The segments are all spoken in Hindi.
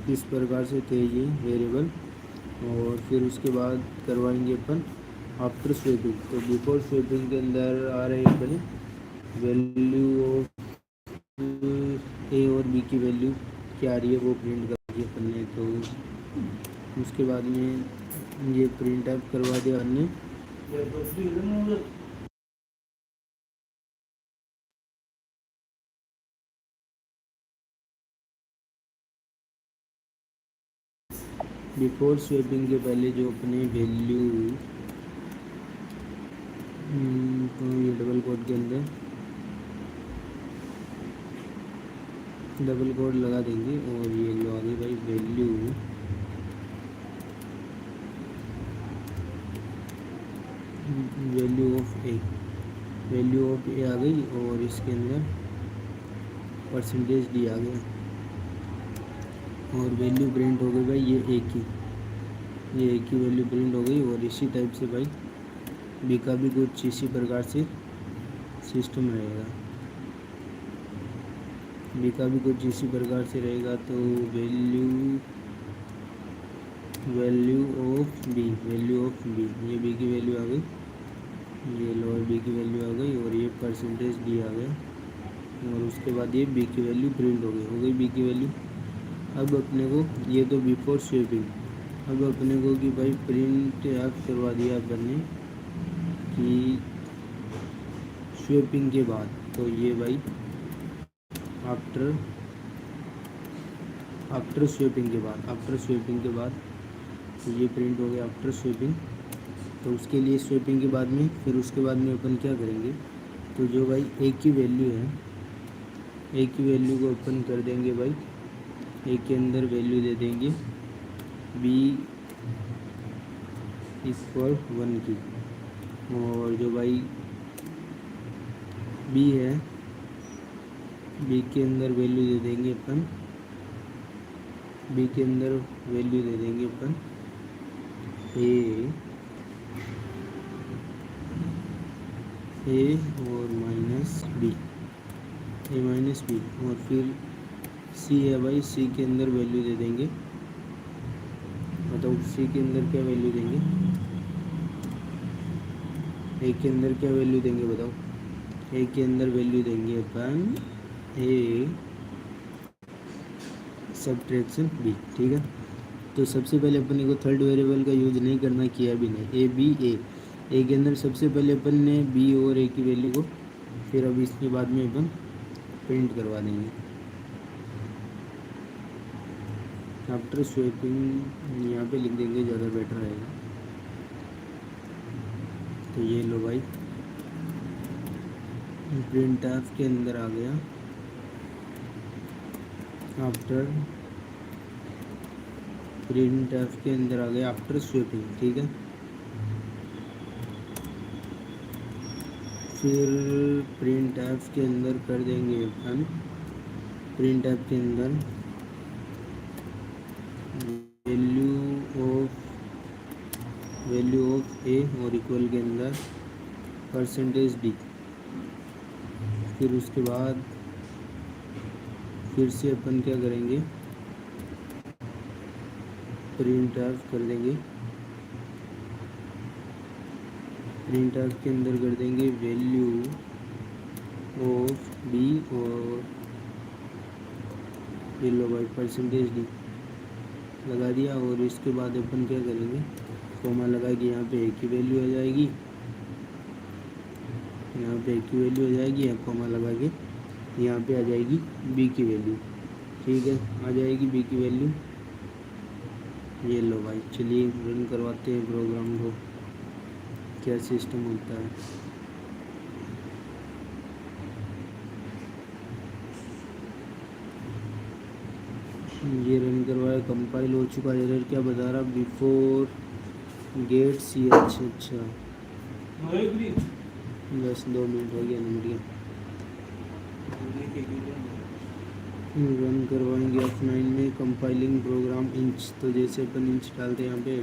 इस प्रकार से थे ये वेरिएबल। और फिर उसके बाद करवाएंगे अपन आफ्टर स्वेपिंग। तो बिफोर स्वेपिंग के अंदर आ रहे हैं अपने वैल्यू ऑफ ए और बी की वैल्यू क्या आ रही है वो प्रिंट करवाइए अपन ने। तो उसके बाद में ये प्रिंट आउट करवा दिया हमने। बिफोर स्वेपिंग के पहले जो अपने वैल्यू तो ये डबल कोड के अंदर डबल कोड लगा देंगे और ये लो आ गई भाई वैल्यू ऑफ ए आ गई और इसके अंदर परसेंटेज डी आ गया और वैल्यू प्रिंट हो गई भाई ये एक ही वैल्यू प्रिंट हो गई। और इसी टाइप से भाई बी का भी कुछ इसी प्रकार से सिस्टम रहेगा, बी का भी कुछ इसी प्रकार से रहेगा। तो वैल्यू ऑफ बी ये बी की वैल्यू आ गई, ये लोअर बी की वैल्यू आ गई और ये परसेंटेज डी आ गया और उसके बाद ये बी की वैल्यू प्रिंट हो गई बी की वैल्यू। अब अपने को ये तो बिफोर स्वेपिंग, अब अपने को कि भाई प्रिंट ऐप करवा दिया अपन ने कि स्वेपिंग के बाद। तो ये भाई आफ्टर स्वेपिंग के बाद तो ये प्रिंट हो गया आफ्टर स्वेपिंग। तो उसके लिए स्वेपिंग के बाद में फिर उसके बाद में अपन क्या करेंगे, तो जो भाई ए की वैल्यू है, ए की वैल्यू को अपन कर देंगे भाई ए के अंदर वैल्यू दे देंगे बी इक्वल 1 की। और जो भाई बी है, बी के अंदर वैल्यू दे देंगे अपन ए और माइनस बी और फिर सी है भाई, सी के अंदर वैल्यू दे देंगे। बताओ सी के अंदर क्या वैल्यू देंगे, ए के अंदर क्या वैल्यू देंगे बताओ। ए के अंदर वैल्यू देंगे अपन ए सब्ट्रैक्शन बी, ठीक है। तो सबसे पहले अपन को थर्ड वेरिएबल का यूज नहीं करना, किया भी नहीं। ए के अंदर सबसे पहले अपन ने बी और ए की वैल्यू को, फिर अब इसके बाद में अपन प्रिंट करवा देंगे आफ्टर स्वेपिंग। यहाँ पे लिख देंगे, ज़्यादा बेटर रहेगा। तो ये लो भाई प्रिंट ऐप के अंदर आ गया आफ्टर स्वेपिंग, ठीक है। फिर प्रिंट ऐप के अंदर कर देंगे अपन, प्रिंट ऐप के अंदर वैल्यू ऑफ ए और इक्वल के अंदर परसेंटेज डी। फिर उसके बाद फिर से अपन क्या करेंगे, प्रिंट ऐप कर देंगे, प्रिंट ऐप के अंदर कर देंगे वैल्यू ऑफ बी और ये लो भाई परसेंटेज डी लगा दिया। और इसके बाद अपन क्या करेंगे, कॉमा लगा के यहाँ पे ए की वैल्यू आ जाएगी, या कॉमा लगा के यहाँ पे आ जाएगी बी की वैल्यू, ठीक है। आ जाएगी बी की वैल्यू, ये लो भाई। चलिए रन करवाते हैं प्रोग्राम को, क्या सिस्टम होता है। ये रन करवाया, कंपाइल हो चुका। एरर क्या बता रहा, बिफोर गेट सी। अच्छा बस 2 मिनट हो गया, नंबर गया। रन करवाएंगे F9 में कंपाइलिंग प्रोग्राम इंच। तो जैसे अपन इंच डालते हैं यहाँ पे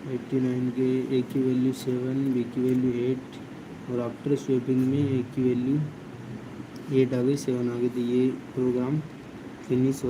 89 के ए की वैल्यू 7, बी की वैल्यू 8 और आफ्टर स्वेपिंग में ए की वैल्यू 8 आ गई, 7 आ गई। तो ये प्रोग्राम फिनिश